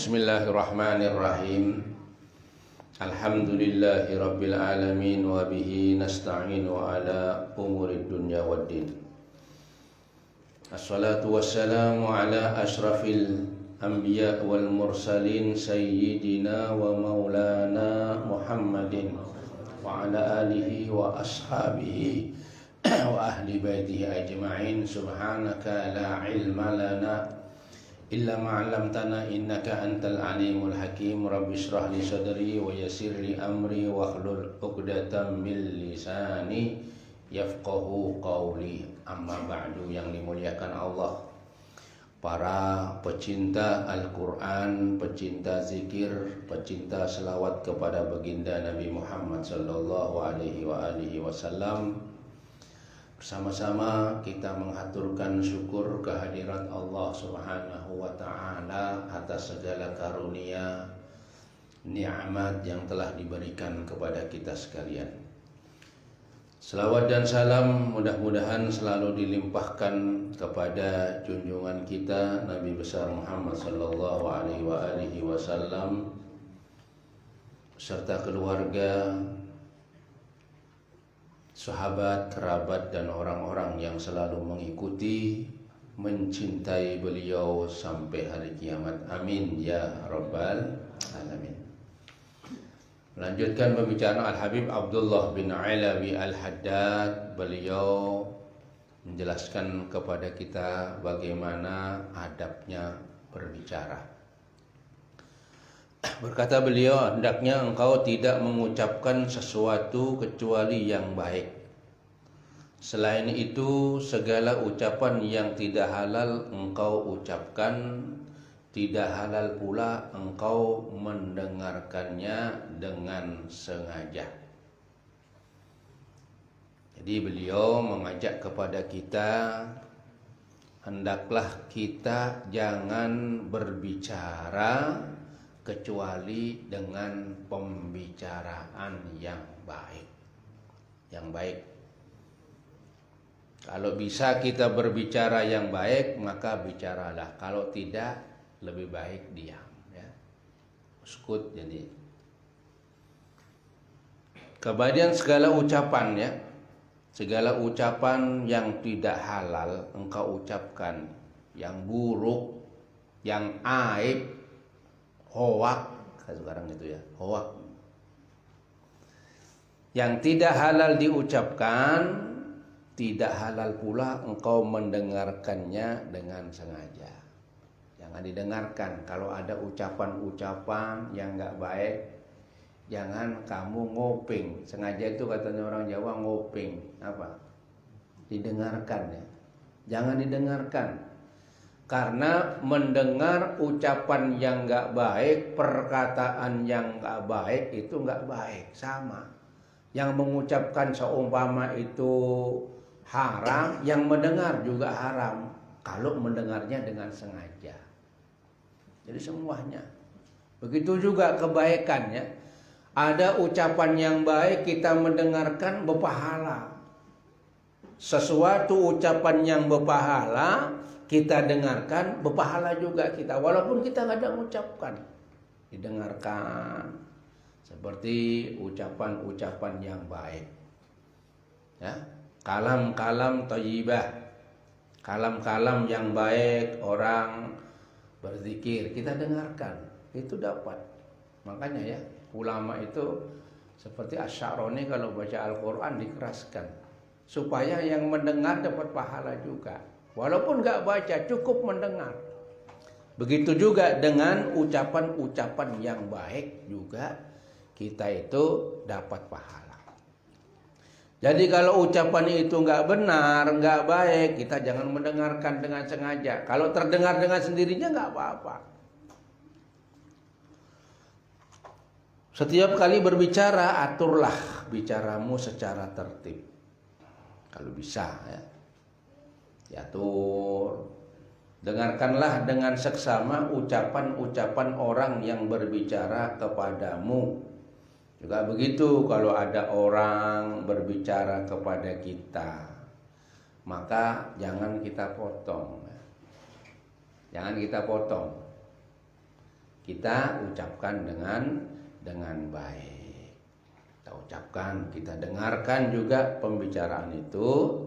Bismillahirrahmanirrahim. Alhamdulillahi rabbil alamin wa bihi nasta'inu ala umurid dunya waddin. Assalatu wassalamu ala ashrafil anbiya wal mursalin sayyidina wa maulana Muhammadin wa ala alihi wa ashabihi wa ahli baitihi ajma'in. Subhanaka la ilma lana illa ma'allamtana innaka antal alimul hakim. Rabbi shrah li sadri wa yassir li amri wa hlul 'uqdatam min lisani yafqahu qawli. Amma ba'du. Yang dimuliakan Allah, para pecinta Al-Quran, pecinta zikir, pecinta selawat kepada baginda Nabi Muhammad sallallahu alaihi wasallam, bersama-sama kita menghaturkan syukur kehadirat Allah Subhanahu wa taala atas segala karunia nikmat yang telah diberikan kepada kita sekalian. Selawat dan salam mudah-mudahan selalu dilimpahkan kepada junjungan kita Nabi besar Muhammad sallallahu alaihi wasallam serta keluarga, sahabat, kerabat, dan orang-orang yang selalu mengikuti, mencintai beliau sampai hari kiamat. Amin ya rabbal alamin. Melanjutkan pembicaraan Al-Habib Abdullah bin Alawi Al-Haddad. Beliau menjelaskan kepada kita bagaimana adabnya berbicara. Berkata beliau, hendaknya engkau tidak mengucapkan sesuatu kecuali yang baik. Selain itu, segala ucapan yang tidak halal engkau ucapkan, tidak halal pula engkau mendengarkannya dengan sengaja. Jadi beliau mengajak kepada kita, hendaklah kita jangan berbicara kecuali dengan pembicaraan yang baik. Yang baik. Kalau bisa kita berbicara yang baik, maka bicaralah. Kalau tidak, lebih baik diam, ya. Uskut. Jadi kemudian segala ucapan, ya, segala ucapan yang tidak halal engkau ucapkan, yang buruk, yang aib, hoak sekarang itu, ya, hoak. Yang tidak halal diucapkan, tidak halal pula engkau mendengarkannya dengan sengaja. Jangan didengarkan. Kalau ada ucapan-ucapan yang enggak baik, jangan kamu ngoping. Sengaja itu katanya orang Jawa, ngoping. Apa? Didengarkan, ya. Jangan didengarkan. Karena mendengar ucapan yang enggak baik, perkataan yang enggak baik itu enggak baik, sama. Yang mengucapkan seumpama itu haram, yang mendengar juga haram kalau mendengarnya dengan sengaja. Jadi semuanya. Begitu juga kebaikannya. Ada ucapan yang baik kita mendengarkan berpahala. Sesuatu ucapan yang berpahala kita dengarkan berpahala juga kita, walaupun kita nggak ada mengucapkan, didengarkan. Seperti ucapan-ucapan yang baik, ya, kalam-kalam thayyibah, kalam-kalam yang baik, orang berzikir kita dengarkan, itu dapat. Makanya, ya, ulama itu seperti Asy-Sya'rani kalau baca Al-Quran dikeraskan supaya yang mendengar dapat pahala juga. Walaupun nggak baca, cukup mendengar. Begitu juga dengan ucapan-ucapan yang baik juga kita itu dapat pahala. Jadi kalau ucapan itu nggak benar, nggak baik, kita jangan mendengarkan dengan sengaja. Kalau terdengar dengan sendirinya nggak apa-apa. Setiap kali berbicara, aturlah bicaramu secara tertib. Kalau bisa, ya. Diatur. Dengarkanlah dengan seksama ucapan-ucapan orang yang berbicara kepadamu. Juga begitu kalau ada orang berbicara kepada kita, maka jangan kita potong. Jangan kita potong. kita ucapkan dengan baik. Kita ucapkan, kita dengarkan juga pembicaraan itu.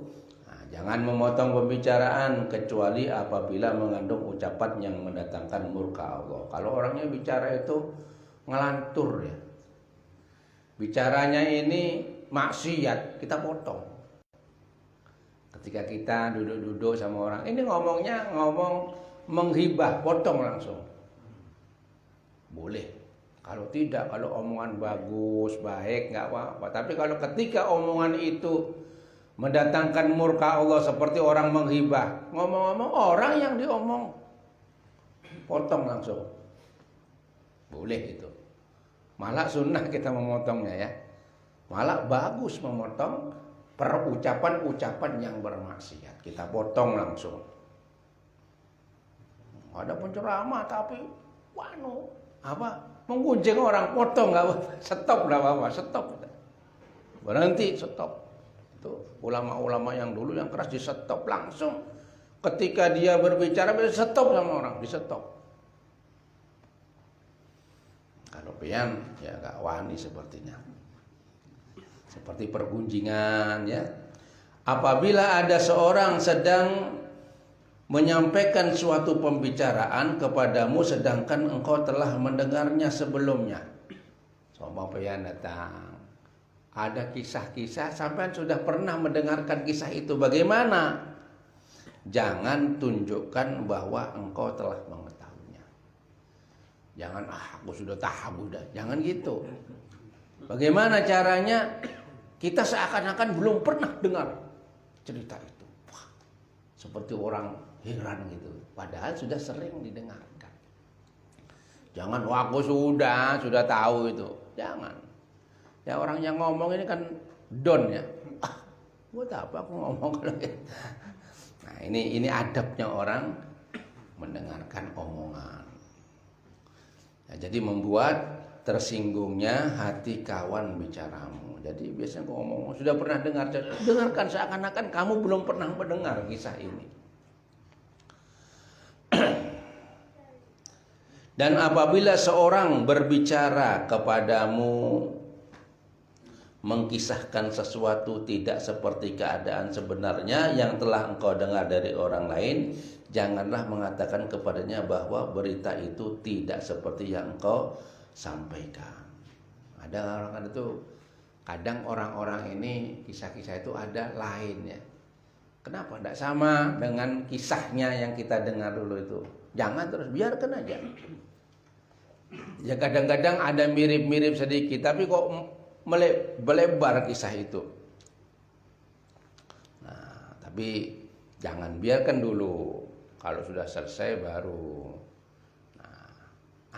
Nah, jangan memotong pembicaraan kecuali apabila mengandung ucapan yang mendatangkan murka Allah. Kalau orangnya bicara itu ngelantur ya, bicaranya ini maksiat, kita potong. Ketika kita duduk-duduk sama orang, ini ngomong menghibah, potong langsung. Boleh. Kalau tidak, kalau omongan bagus, baik, nggak apa-apa. Tapi kalau ketika omongan itu mendatangkan murka Allah seperti orang menghibah, ngomong-ngomong orang yang diomong, potong langsung. Boleh itu. Malah sunnah kita memotongnya ya. Malah bagus memotong perucapan-ucapan yang bermaksiat. Kita potong langsung. Ada penceramah tapi menggunjing orang, potong nggak apa, stop nggak apa-apa, stop. Berhenti, stop. Itu ulama-ulama yang dulu yang keras di stop langsung. Ketika dia berbicara bisa stop sama orang, di stop. Kalau pian ya gak wani sepertinya. Seperti pergunjingan ya. Apabila ada seorang sedang menyampaikan suatu pembicaraan kepadamu sedangkan engkau telah mendengarnya sebelumnya. Coba pian datang. Ada kisah-kisah sampai sudah pernah mendengarkan kisah itu. Bagaimana? Jangan tunjukkan bahwa engkau telah mengetahuinya. Jangan aku sudah tahu dah. Jangan gitu. Bagaimana caranya? Kita seakan-akan belum pernah dengar cerita itu. Wah, seperti orang heran gitu. Padahal sudah sering didengarkan. Jangan, wah aku sudah tahu itu. Jangan. Ya orang yang ngomong ini kan don ya. Buat apa aku ngomong kalau gitu. Nah ini adabnya orang mendengarkan omongan. Nah, jadi membuat tersinggungnya hati kawan bicaramu. Jadi biasanya kau ngomong sudah pernah dengarkan seakan-akan kamu belum pernah mendengar kisah ini. Dan apabila seorang berbicara kepadamu mengkisahkan sesuatu tidak seperti keadaan sebenarnya yang telah engkau dengar dari orang lain, janganlah mengatakan kepadanya bahwa berita itu tidak seperti yang engkau sampaikan. Ada orang itu, kadang orang-orang ini kisah-kisah itu ada lain ya. Kenapa tidak sama dengan kisahnya yang kita dengar dulu itu? Jangan terus, biarkan aja. Ya kadang-kadang ada mirip-mirip sedikit, tapi kok melebar kisah itu. Nah, tapi jangan, biarkan dulu. Kalau sudah selesai baru. Nah,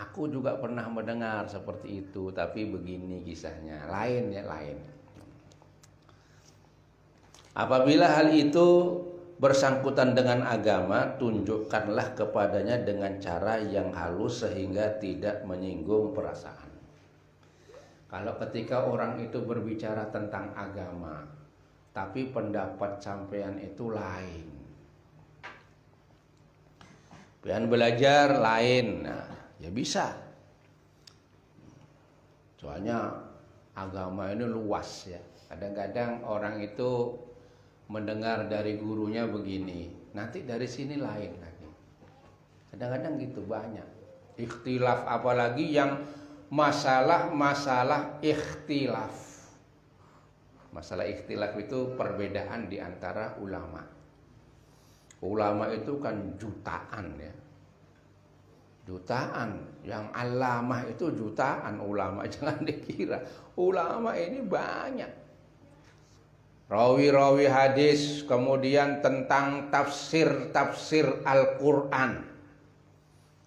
aku juga pernah mendengar seperti itu, tapi begini kisahnya. Lain ya, lain. Apabila hal itu bersangkutan dengan agama, tunjukkanlah kepadanya dengan cara yang halus sehingga tidak menyinggung perasaan. Kalau ketika orang itu berbicara tentang agama, tapi pendapat sampean itu lain, pian belajar lain, nah, ya bisa. Soalnya agama ini luas ya. Kadang-kadang orang itu mendengar dari gurunya begini, nanti dari sini lain lagi. Kadang-kadang gitu banyak. Ikhtilaf, apalagi yang masalah ikhtilaf. Masalah ikhtilaf itu perbedaan di antara ulama. Ulama itu kan jutaan ya. Jutaan, yang alamah itu jutaan ulama, jangan dikira. Ulama ini banyak. Rawi-rawi hadis, kemudian tentang tafsir Al-Quran.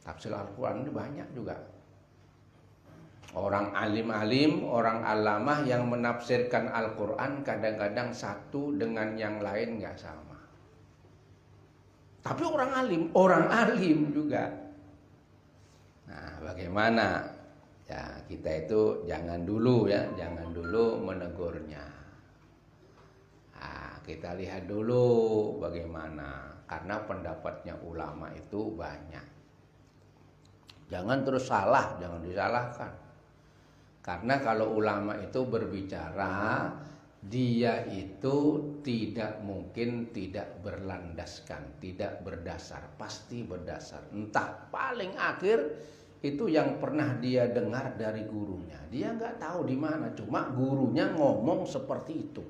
Tafsir Al-Quran ini banyak juga. Orang alim-alim, orang alamah yang menafsirkan Al-Quran kadang-kadang satu dengan yang lain gak sama. Tapi orang alim juga. Nah, bagaimana? Ya, kita itu jangan dulu menegurnya. Nah, kita lihat dulu bagaimana, karena pendapatnya ulama itu banyak. Jangan terus salah, jangan disalahkan. Karena kalau ulama itu berbicara, dia itu tidak mungkin tidak berlandaskan, tidak berdasar, pasti berdasar. Entah paling akhir itu yang pernah dia dengar dari gurunya. Dia nggak tahu di mana, cuma gurunya ngomong seperti itu.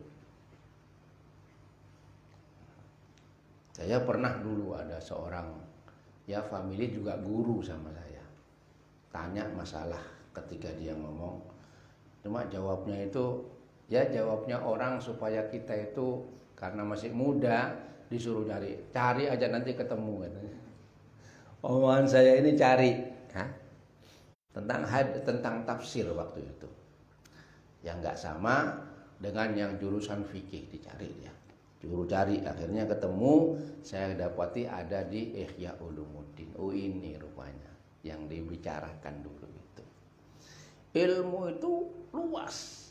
Saya pernah dulu ada seorang, ya family juga guru sama saya. Tanya masalah ketika dia ngomong, cuma jawabnya itu, ya jawabnya orang supaya kita itu karena masih muda disuruh cari aja nanti ketemu katanya. Omongan saya ini cari, tentang tafsir waktu itu, yang nggak sama dengan yang jurusan fikih dicari dia. Juru cari, akhirnya ketemu, saya dapati ada di Ihya Ulumuddin. Oh ini rupanya yang dibicarakan dulu itu. Ilmu itu luas.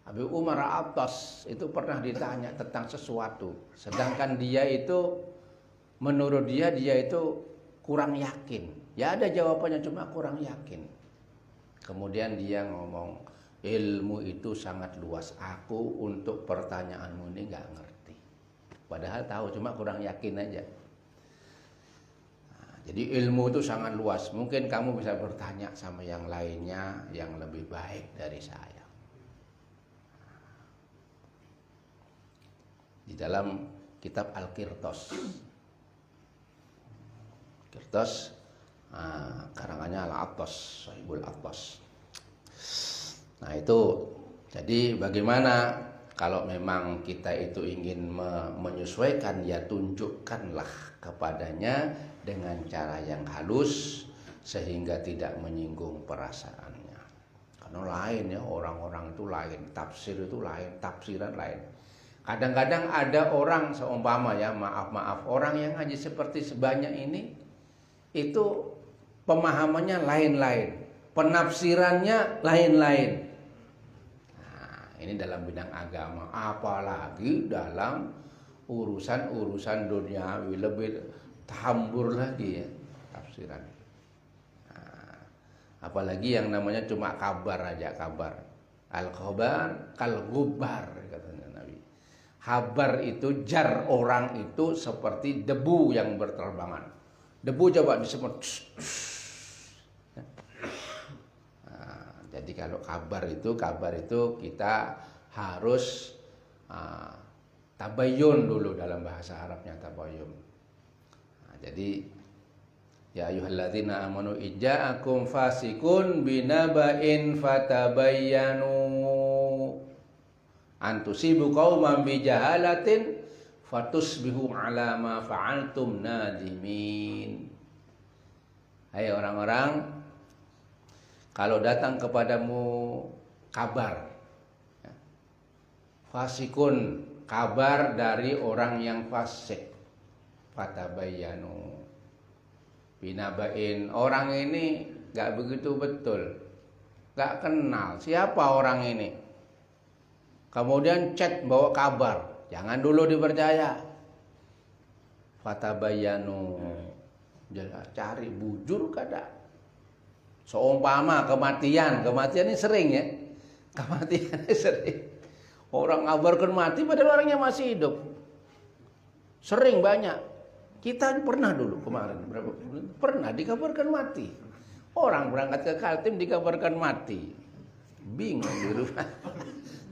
Habib Umar Abbas itu pernah ditanya tentang sesuatu, sedangkan dia itu, menurut dia itu kurang yakin. Ya ada jawabannya, cuma kurang yakin. Kemudian dia ngomong, ilmu itu sangat luas. Aku untuk pertanyaanmu ini nggak ngerti. Padahal tahu, cuma kurang yakin aja. Jadi ilmu itu sangat luas. Mungkin kamu bisa bertanya sama yang lainnya yang lebih baik dari saya. Di dalam kitab Al-Qirtos, karangannya Al-Attas, Sahibul Attas. Nah itu, jadi bagaimana kalau memang kita itu ingin menyesuaikan, ya tunjukkanlah kepadanya dengan cara yang halus sehingga tidak menyinggung perasaannya. Karena lain ya, orang-orang itu lain, tafsir itu lain, tafsiran lain. Kadang-kadang ada orang seumpama ya, maaf orang yang ngaji seperti sebanyak ini itu pemahamannya lain-lain, penafsirannya lain-lain. Nah, ini dalam bidang agama, apalagi dalam urusan duniawi lebih hambur lagi ya tafsiran. Nah, apalagi yang namanya cuma kabar aja, kabar. Al-khabar kal-ghubar katanya Nabi. Kabar itu jar orang itu seperti debu yang berterbangan. Debu coba disemut. Nah, jadi kalau kabar itu kita harus tabayyun dulu, dalam bahasa Arabnya tabayyun. Nah, jadi ya ayyuhalladzina amanu ija'akum fasikun binaba'in fatabayyanu antusibu qauman bijahalatin fatusbihu ala ma fa'altum nadimin. Hai orang-orang, kalau datang kepadamu kabar, fasikun, kabar dari orang yang fasik, fatabayyanu binabain, orang ini gak begitu betul, gak kenal siapa orang ini, kemudian chat bawa kabar, jangan dulu dipercaya. Fatabayyanu, cari bujur kada. Seumpama kematian ini sering ya, kematian ini sering. Orang ngabarkan mati padahal orangnya masih hidup. Sering, banyak. Kita pernah dulu kemarin, pernah dikabarkan mati. Orang berangkat ke Kaltim dikabarkan mati. Bingung di rumah.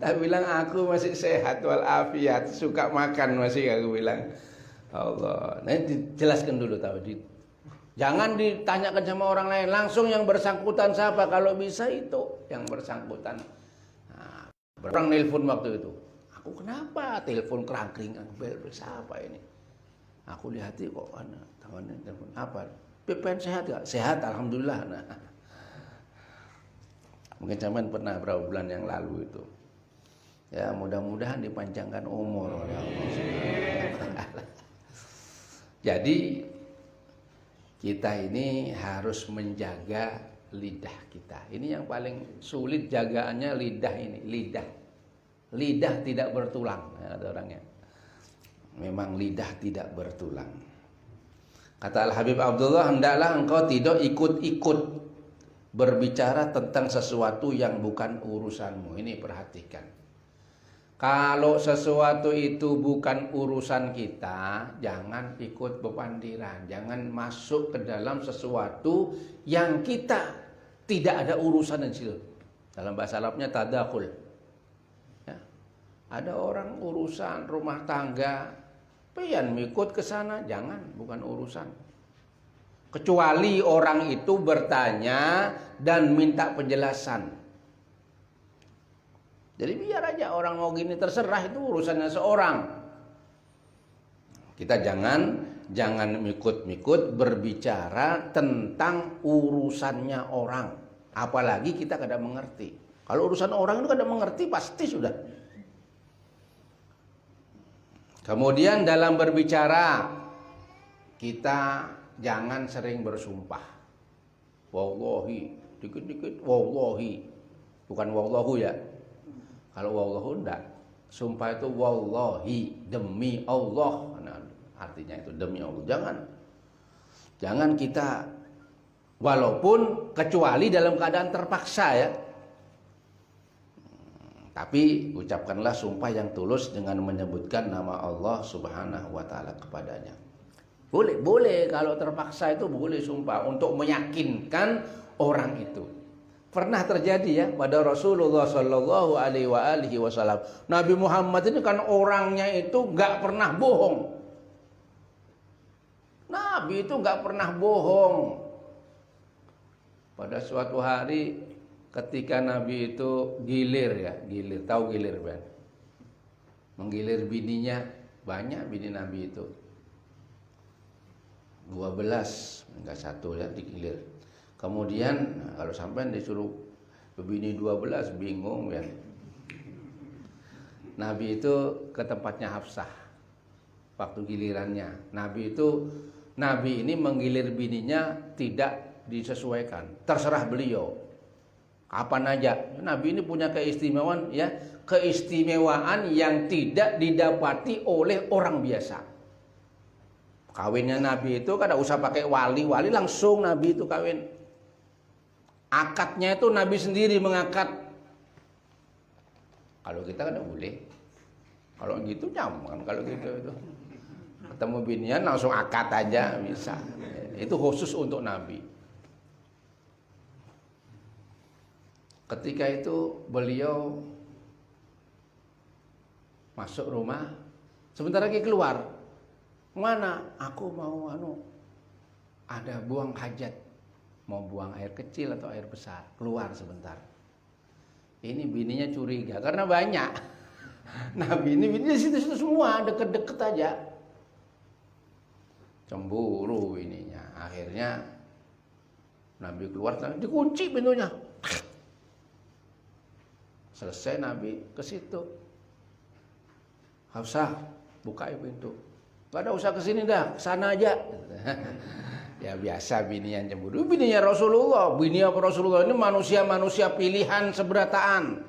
Tak bilang aku masih sehat walafiat, suka makan masih, aku bilang. Allah. Nah, dijelaskan dulu tahu. Jangan ditanyakan sama orang lain, langsung yang bersangkutan siapa, kalau bisa itu yang bersangkutan. Nah, orang nelpon waktu itu. Aku kenapa telepon kerangkringan, bel siapa ini? Aku lihat kok ana tangannya telepon apa? Pepen sehat gak? Sehat alhamdulillah. Nah. Mungkin zaman pernah berapa bulan yang lalu itu. Ya mudah-mudahan dipanjangkan umur oleh Allah. Jadi kita ini harus menjaga lidah kita. Ini yang paling sulit jagaannya, lidah ini, lidah tidak bertulang, ada orangnya. Memang lidah tidak bertulang. Kata Al-Habib Abdullah, hendaklah engkau tidak ikut-ikut berbicara tentang sesuatu yang bukan urusanmu. Ini perhatikan. Kalau sesuatu itu bukan urusan kita, jangan ikut bepandiran. Jangan masuk ke dalam sesuatu yang kita tidak ada urusan di situ. Dalam bahasa Arabnya tadakhul. Ya. Ada orang urusan rumah tangga, pian ikut ke sana, jangan, bukan urusan. Kecuali orang itu bertanya dan minta penjelasan. Jadi biar aja orang mau gini, terserah, itu urusannya seorang. Kita jangan mikut-mikut berbicara tentang urusannya orang. Apalagi kita kada mengerti. Kalau urusan orang itu kada mengerti pasti sudah. Kemudian dalam berbicara kita jangan sering bersumpah. Wallahi, dikit-dikit wallahi. Bukan wallahu ya. Kalau wallahu enggak. Sumpah itu wallahi, demi Allah. Nah, artinya itu demi Allah. Jangan kita, walaupun kecuali dalam keadaan terpaksa ya. Tapi ucapkanlah sumpah yang tulus dengan menyebutkan nama Allah Subhanahu wa taala kepadanya. Boleh kalau terpaksa itu boleh sumpah untuk meyakinkan orang itu. Pernah terjadi ya pada Rasulullah Shallallahu Alaihi Wasallam. Nabi Muhammad ini kan orangnya itu nggak pernah bohong. Nabi itu nggak pernah bohong. Pada suatu hari ketika Nabi itu gilir, tahu gilir kan? Menggilir bininya, banyak bini Nabi itu. 12, enggak satu ya digilir. Kemudian kalau sampai disuruh bini 12 bingung ya. Nabi itu ke tempatnya Hafsah waktu gilirannya. Nabi ini menggilir bininya tidak disesuaikan, terserah beliau. Kapan aja. Nabi ini punya keistimewaan ya, keistimewaan yang tidak didapati oleh orang biasa. Kawinnya Nabi itu kada usah pakai wali langsung Nabi itu kawin. Akadnya itu Nabi sendiri mengakad. Kalau kita kan boleh. Kalau gitu nyaman kalau gitu itu. Ketemu binian langsung akad aja bisa. Itu khusus untuk Nabi. Ketika itu beliau masuk rumah, sebentar lagi keluar. Mana? Aku mau ada buang hajat. Mau buang air kecil atau air besar, keluar sebentar. Ini bininya curiga karena banyak. Nabi ini bininya situ-situ semua, deket-deket aja. Cemburu bininya. Akhirnya Nabi keluar, dikunci pintunya. Selesai Nabi ke situ. Hafsah, buka pintu. Gak ada usah kesini dah, kesana aja. Ya biasa bini yang cemburu. Bininya Rasulullah. Bini Rasulullah ini manusia-manusia pilihan seberataan.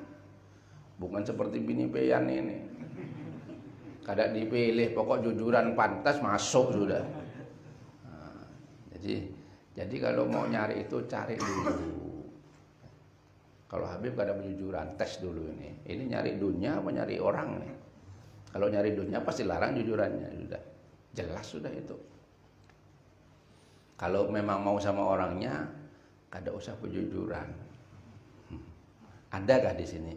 Bukan seperti bini peyan ini. Kada dipilih, pokok jujuran pantas masuk sudah. Nah, jadi kalau mau nyari itu cari dulu. Kalau Habib kada berjujuran, tes dulu ini. Ini nyari dunia apa nyari orang nih? Kalau nyari dunia pasti larang jujurannya sudah. Jelas sudah itu. Kalau memang mau sama orangnya, kada usah kejujuran. Adakah di sini?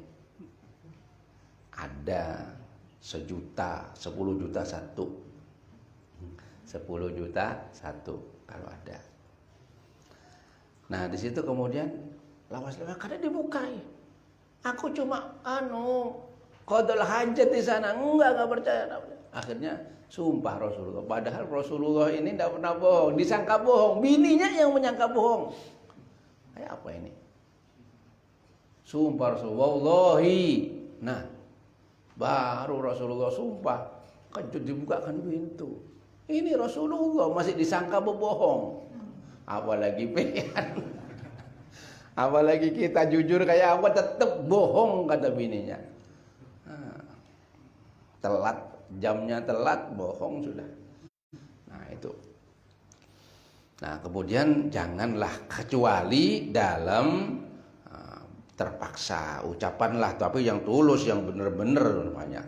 Ada 1 juta, 10 juta satu. 10 juta satu kalau ada. Nah di situ kemudian lawas-lawas kada dibukai. Aku cuma qadul hajat di sana, enggak percaya. Akhirnya sumpah Rasulullah. Padahal Rasulullah ini tidak pernah bohong, disangka bohong. Bininya yang menyangka bohong. Kayak apa ini? Sumpah Rasulullah. Wallahi. Nah, baru Rasulullah sumpah. Kejut dibukakan pintu. Ini Rasulullah masih disangka berbohong. Apalagi pian. Apalagi kita jujur kayak apa tetap bohong kata bininya. Nah, telat. Jamnya telat, bohong sudah. Nah itu. Nah, kemudian janganlah kecuali dalam terpaksa ucapanlah, tapi yang tulus, yang benar-benar namanya.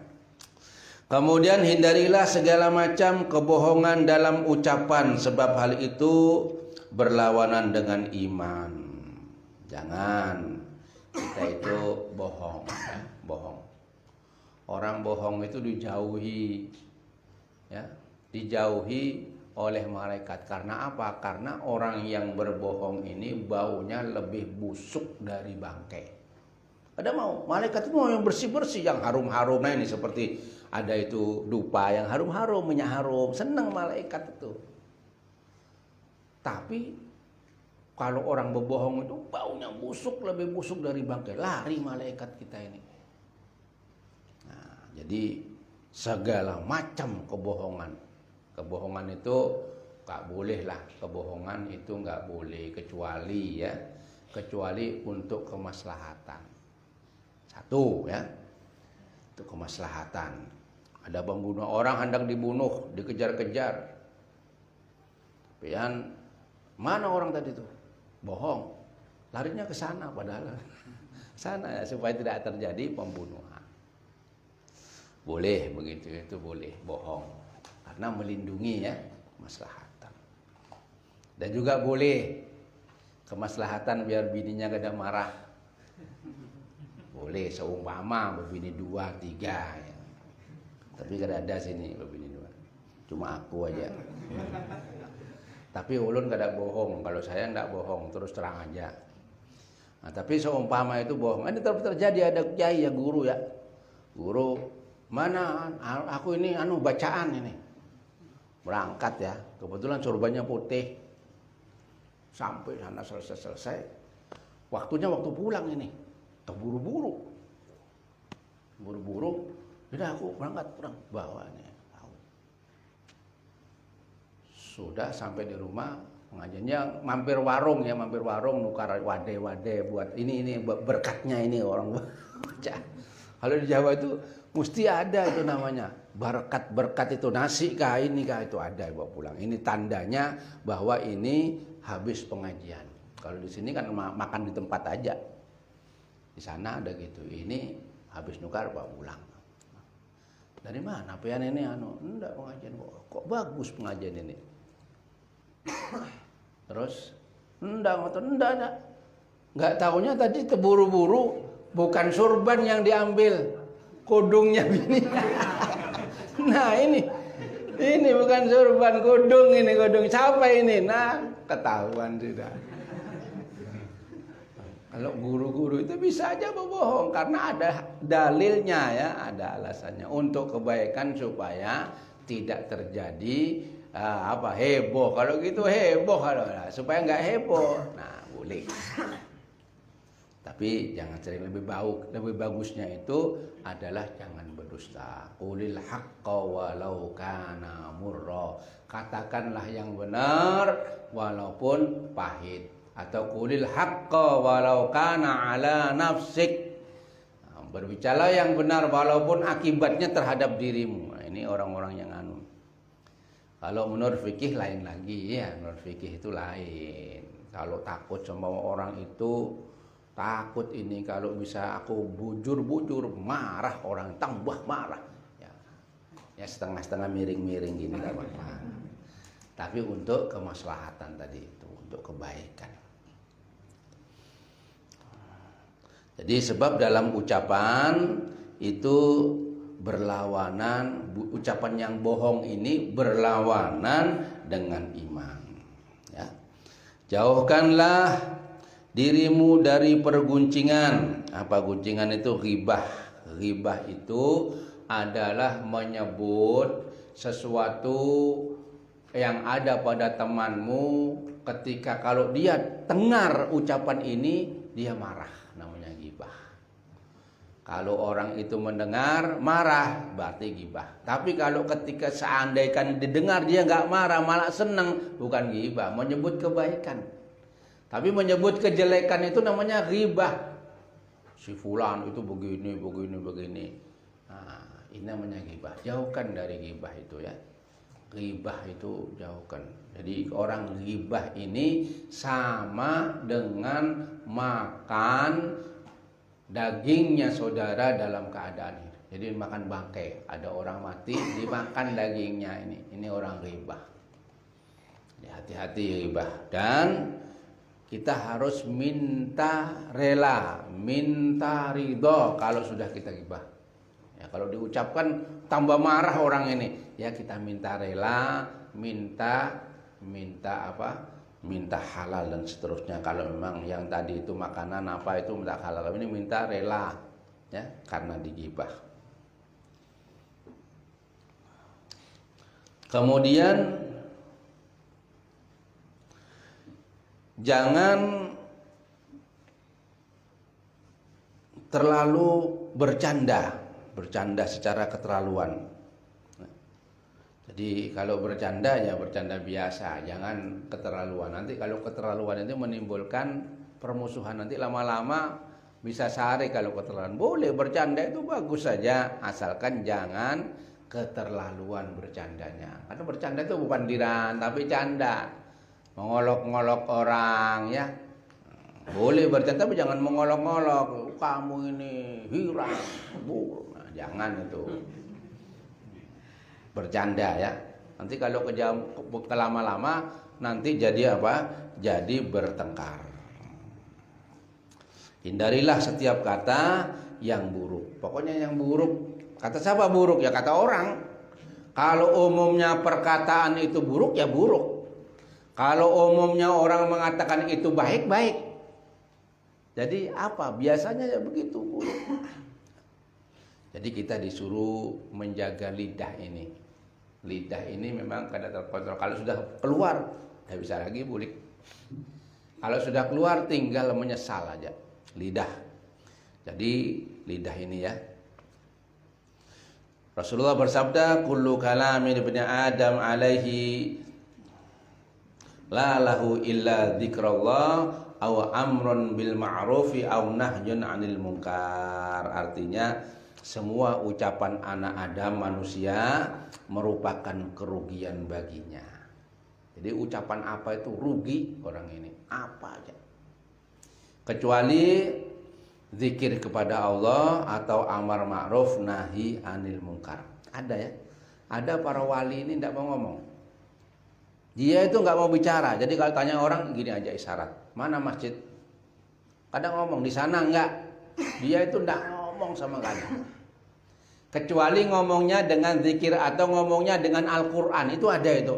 Kemudian hindarilah segala macam kebohongan dalam ucapan, sebab hal itu berlawanan dengan iman. Jangan kita itu bohong, ya, bohong. Orang bohong itu dijauhi, ya, dijauhi oleh malaikat. Karena apa? Karena orang yang berbohong ini baunya lebih busuk dari bangkai. Ada mau malaikat itu mau yang bersih-bersih, yang harum-harum. Nah ini seperti ada itu dupa yang harum-harum, minyak harum, senang malaikat itu. Tapi kalau orang berbohong itu baunya busuk, lebih busuk dari bangkai, lari malaikat kita ini. Nah, jadi segala macam kebohongan itu nggak boleh lah, kebohongan itu nggak boleh, kecuali untuk kemaslahatan. Satu, ya, itu kemaslahatan. Ada pembunuh orang hendak dibunuh, dikejar-kejar. Pian, mana orang tadi itu? Bohong, larinya ke sana padahal sana, ya, supaya tidak terjadi pembunuhan. Boleh begitu, itu boleh bohong karena melindungi, ya, kemaslahatan. Dan juga boleh kemaslahatan biar bininya gak ada marah. Boleh seumpama berbini 2, 3, ya. Tapi gak ada sini berbini 2. Cuma aku aja. Tapi ulun kada bohong, kalau saya ndak bohong, terus terang aja. Nah, tapi seumpama itu bohong. Ini terjadi, ada kiai, ya, guru, ya. Guru, mana aku ini bacaan ini. Berangkat, ya. Kebetulan sorbannya putih. Sampai sana selesai. Waktunya waktu pulang ini. Terburu-buru. Buru-buru. Udah aku berangkat, bawa nih. Sudah sampai di rumah, pengajiannya mampir warung nukar wade buat ini berkatnya ini orang baca. Kalau di Jawa itu mesti ada itu namanya berkat itu, nasi kah ini kah, itu ada bawa pulang. Ini tandanya bahwa ini habis pengajian. Kalau di sini kan makan di tempat aja. Di sana ada gitu. Ini habis nukar bawa pulang. Dari mana pian ini enggak pengajian kok bagus pengajian ini. Terus enggak, nggak taunya tadi terburu-buru, bukan surban yang diambil, kudungnya bini. Nah ini bukan surban, kudung siapa ini? Nah, ketahuan sudah. Kalau guru-guru itu bisa aja berbohong karena ada dalilnya, ya, ada alasannya untuk kebaikan supaya tidak terjadi heboh. Kalau gitu heboh, supaya nggak heboh, nah boleh. Tapi jangan sering, lebih bagusnya itu adalah jangan berdusta. Qulil haqqa walau kana murra. Katakanlah yang benar walaupun pahit. Atau qulil haqqa walau kana ala nafsik. Berbicara yang benar walaupun akibatnya terhadap dirimu. Nah, ini orang-orang yang Kalau menurut fikih lain lagi, ya, menurut fikih itu lain. Kalau takut sama orang itu, takut ini kalau bisa aku bujur-bujur, marah orang, tambah marah. Ya setengah-setengah miring-miring gini enggak apa-apa. Tapi untuk kemaslahatan tadi itu, untuk kebaikan. Jadi sebab dalam ucapan itu berlawanan, ucapan yang bohong ini berlawanan dengan iman, ya. Jauhkanlah dirimu dari perguncingan. Apa guncingan itu? Ghibah. Ghibah itu adalah menyebut sesuatu yang ada pada temanmu ketika kalau dia dengar ucapan ini dia marah, namanya ghibah. Kalau orang itu mendengar marah berarti ghibah. Tapi kalau ketika seandainya didengar dia nggak marah malah senang, bukan ghibah, menyebut kebaikan. Tapi menyebut kejelekan itu namanya ghibah. Si fulan itu begini. Nah, ini namanya ghibah. Jauhkan dari ghibah itu, ya. Ghibah itu jauhkan. Jadi orang ghibah ini sama dengan makan dagingnya saudara dalam keadaan hidup. Jadi makan bangkai, ada orang mati dimakan dagingnya ini. Ini orang ghibah. Hati-hati ghibah. Dan kita harus minta rela, minta ridho kalau sudah kita ghibah. Ya, kalau diucapkan tambah marah orang ini, ya kita minta rela, minta halal dan seterusnya. Kalau memang yang tadi itu makanan apa itu minta halal, ini minta rela, ya karena digibah. Kemudian jangan terlalu bercanda secara keterlaluan. Jadi kalau bercanda ya bercanda biasa, jangan keterlaluan. Nanti kalau keterlaluan itu menimbulkan permusuhan, nanti lama-lama bisa sehari kalau keterlaluan. Boleh bercanda itu bagus saja, asalkan jangan keterlaluan bercandanya. Karena bercanda itu bukan diran, tapi canda. Mengolok-ngolok orang ya. Boleh bercanda tapi jangan mengolok-ngolok. Kamu ini hirang, buruk. Nah, jangan itu. Bercanda ya. Nanti kalau kelama-lama nanti jadi apa? Jadi bertengkar. Hindarilah setiap kata yang buruk. Pokoknya yang buruk. Kata siapa buruk? Ya kata orang. Kalau umumnya perkataan itu buruk ya buruk. Kalau umumnya orang mengatakan itu baik, baik. Jadi apa? Biasanya ya begitu buruk. Jadi kita disuruh menjaga lidah ini. Lidah ini memang kadang terkontrol. Kalau sudah keluar, tidak bisa lagi bulik. Kalau sudah keluar, tinggal menyesal aja. Lidah. Jadi lidah ini ya. Rasulullah bersabda, kullu kalamin ibni Adam alaihi la lahu illa dzikrullah aw amrun bil ma'rufi aw nahyun 'anil munkar. Artinya semua ucapan anak Adam manusia merupakan kerugian baginya. Jadi ucapan apa itu rugi orang ini, apa aja. Kecuali zikir kepada Allah atau amar ma'ruf nahi anil munkar. Ada ya. Ada para wali ini tidak mau ngomong. Dia itu nggak mau bicara. Jadi kalau tanya orang gini aja isyarat. Mana masjid? Kadang ngomong di sana enggak. Dia itu enggak ngomong sama kalian. Kecuali ngomongnya dengan zikir atau ngomongnya dengan Al-Quran. Itu ada itu.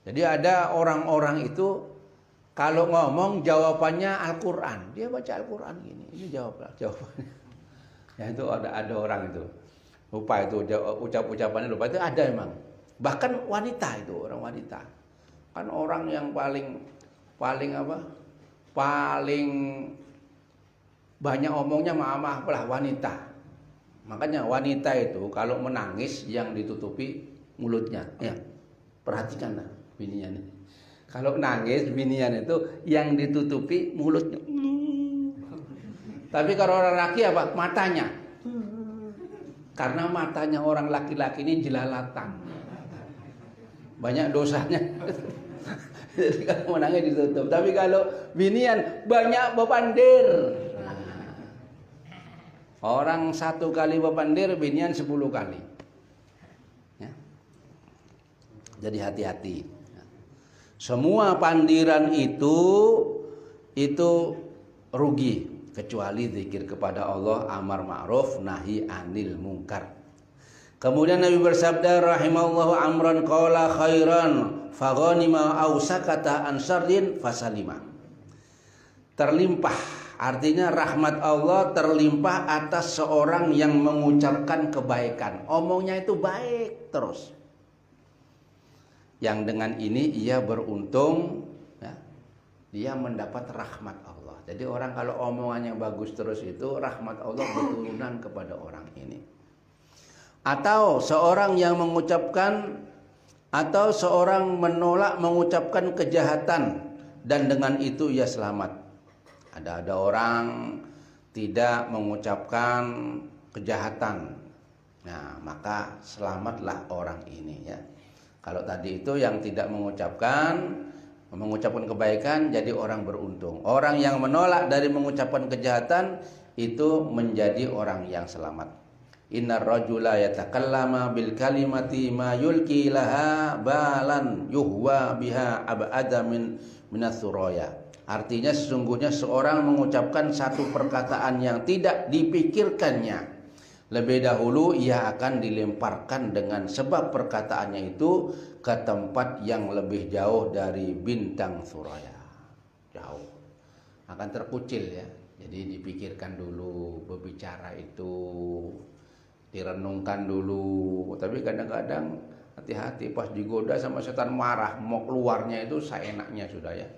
Jadi ada orang-orang itu kalau ngomong jawabannya Al-Quran. Dia baca Al-Quran gini. Ini jawabannya. Ya itu ada orang itu. Lupa itu ucapannya lupa. Itu ada memang. Bahkan wanita itu, orang wanita. Kan orang yang paling banyak omongnya maaf lah wanita. Makanya wanita itu kalau menangis yang ditutupi mulutnya. Ya, perhatikanlah binian ini. Kalau nangis binian itu yang ditutupi mulutnya. Tapi kalau orang laki apa? Matanya. Karena matanya orang laki-laki ini jelalatan. Banyak dosanya. Jadi kalau menangis ditutup. Tapi kalau binian banyak bepandir. Orang 1 kali bepandir, binian 10 kali. Ya. Jadi hati-hati. Semua pandiran itu rugi. Kecuali zikir kepada Allah, amar ma'ruf, nahi anil munkar. Kemudian Nabi bersabda, rahimallahu amran qala khairan faghanima aw sakata an syarrin fasalima. Terlimpah. Artinya rahmat Allah terlimpah atas seorang yang mengucapkan kebaikan. Omongnya itu baik terus. Yang dengan ini ia beruntung, ya, dia mendapat rahmat Allah. Jadi orang kalau omongannya bagus terus itu rahmat Allah berturunan kepada orang ini. Atau seorang yang mengucapkan atau seorang menolak mengucapkan kejahatan dan dengan itu ia selamat. Ada orang tidak mengucapkan kejahatan. Nah, maka selamatlah orang ini ya. Kalau tadi itu yang tidak mengucapkan kebaikan jadi orang beruntung. Orang yang menolak dari mengucapkan kejahatan itu menjadi orang yang selamat. Innar rajula yatakallama bil kalimati ma yulki laha balan yuhwa biha ab'ada minas suraya. Artinya sesungguhnya seorang mengucapkan satu perkataan yang tidak dipikirkannya, lebih dahulu ia akan dilemparkan dengan sebab perkataannya itu ke tempat yang lebih jauh dari bintang suraya. Jauh. Akan terkucil ya. Jadi dipikirkan dulu berbicara itu, direnungkan dulu. Tapi kadang-kadang hati-hati pas digoda sama setan marah, mau keluarnya itu seenaknya sudah ya.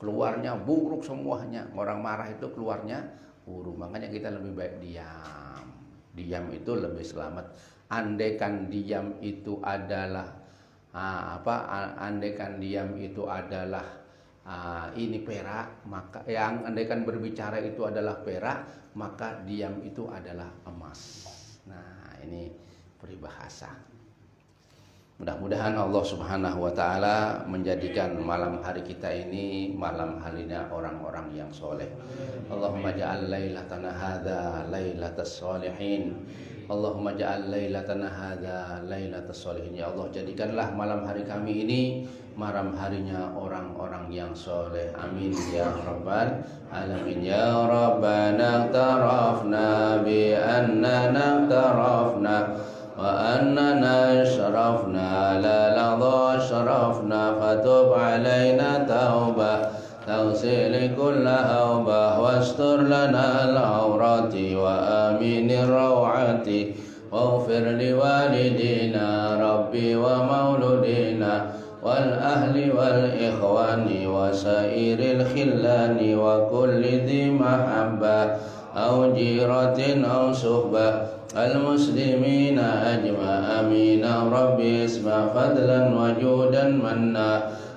Keluarnya buruk semuanya. Orang marah itu keluarnya buruk. Makanya kita lebih baik diam. Diam itu lebih selamat. Andaikan diam itu adalah andaikan diam itu adalah ini perak, maka andaikan berbicara itu adalah perak, maka diam itu adalah emas. Nah, ini peribahasa. Mudah-mudahan Allah Subhanahu wa taala menjadikan malam hari kita ini malam harinya orang-orang yang soleh. Allahumma ja'al lailatana hadza lailatas sholihin. Allahumma ja'al lailatana hadza lailatas sholihin. Ya Allah, jadikanlah malam hari kami ini malam harinya orang-orang yang soleh. Amin ya rabbal alamin. Ya Rabbana tarafna bi annana tarafna وأننا أشرفنا لا لظى أشرفنا فتب علينا توبة تغسل كل أوبة واستر لنا العورات وآمن الروعات واغفر لوالدينا ربي ومولودينا والأهل والإخوان وسائر الخلان وكل ذي محبة أو جيرة أو صحبة المسلمين أجمع أمين ربي اسمع فضلا وجودا منا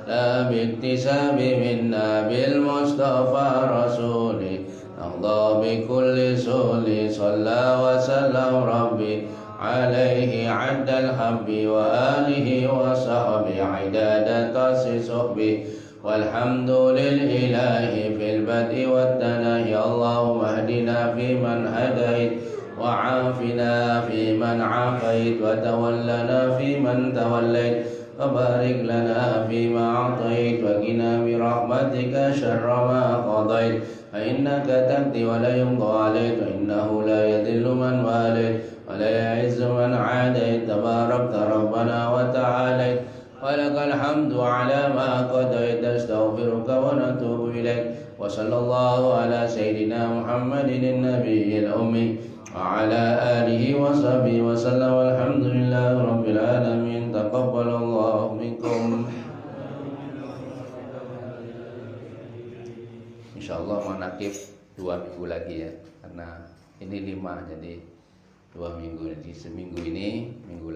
لا باكتساب منا بالمصطفى رسولي نرضى بكل سول صلى وسلم ربي عليه عد الحب وآله وصحبه عداد قص صحبه والحمد للإله في البدء والتناهي اللهم اهدنا فيمن هديت وعافنا فيمن عافيت وتولنا فيمن توليت وبارك لنا فيما أعطيت وقنا برحمتك شر ما قضيت فإنك تقضي ولا يقضى عليك وإنه لا يذل من واليت ولا يعز من عاديت تباركت ربنا وتعاليت ولك الحمد على ما قضيت استغفرك ونتوب إليك وصلى الله على سيدنا محمد النبي الأمي وعلى آله وصحبه وسلم والحمد لله رب العالمين تقبل الله منكم. Insyaallah manakib 2 minggu lagi ya, karena ini 5 jadi 2 minggu, jadi seminggu ini minggu